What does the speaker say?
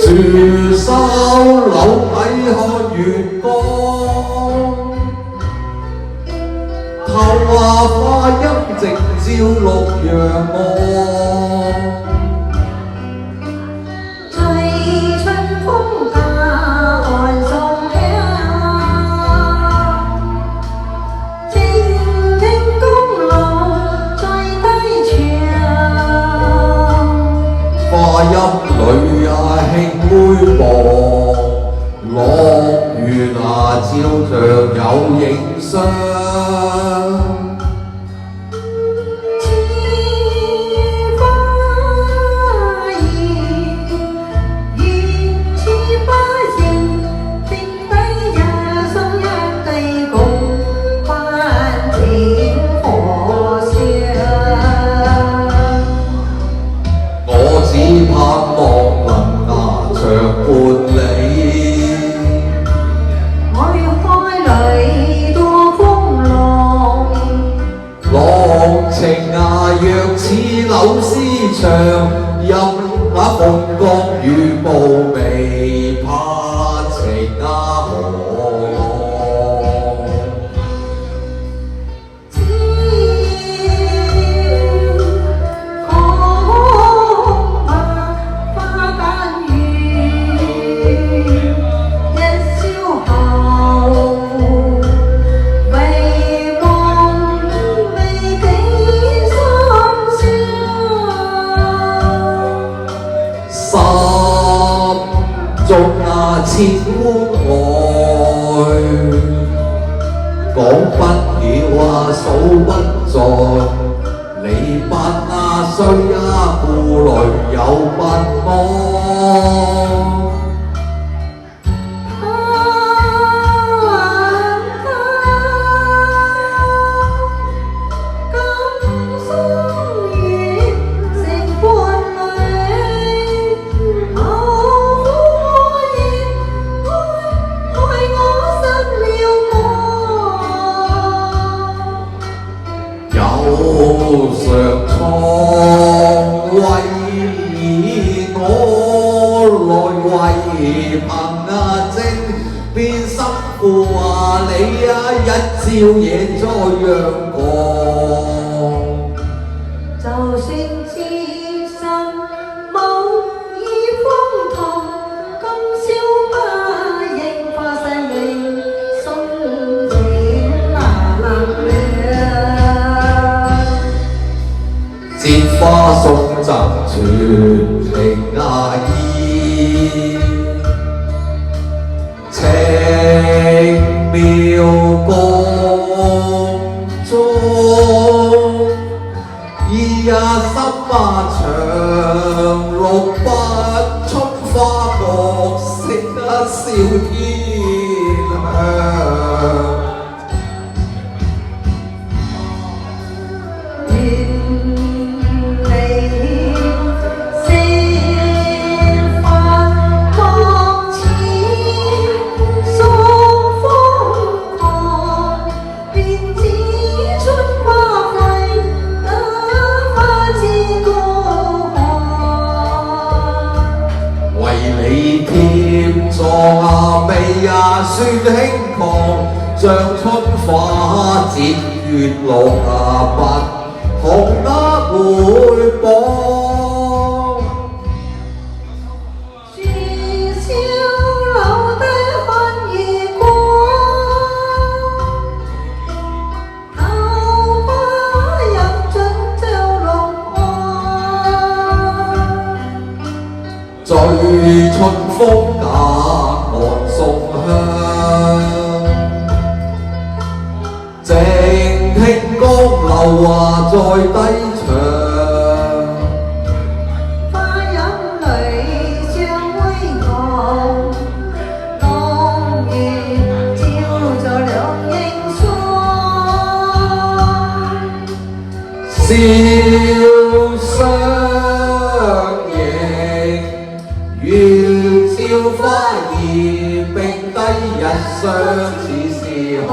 樹梢柳底看月光，透下花音直照綠陽岸。吹春風架岸送香，靜聽公路最低唱。花音裏輕微薄，落月照着有影相。只盼望能拿長伴你，愛開裏多風浪，浪情若似柳絲長，任那風光與暴微，怕情何中千歡愛，講不了數不盡，離別雖顧慮有不安。有上蒼為我來為憑證變心負你一朝夜在陽光。就算痴心無意風痛，今宵不應發生命，送情難了。節花送贈傳情意，情妙共鍾。意心長，綠筆春花角色笑天香。添壯美說輕狂，像春花折月落不同回報。樹梢柳底看月光，桃花飲盡就綠岸。醉春風架岸送香，靜聽江流在低唱。花飲裏像灰昂，朗月照着兩影雙，笑相迎，月照花兒並低日相似是寒。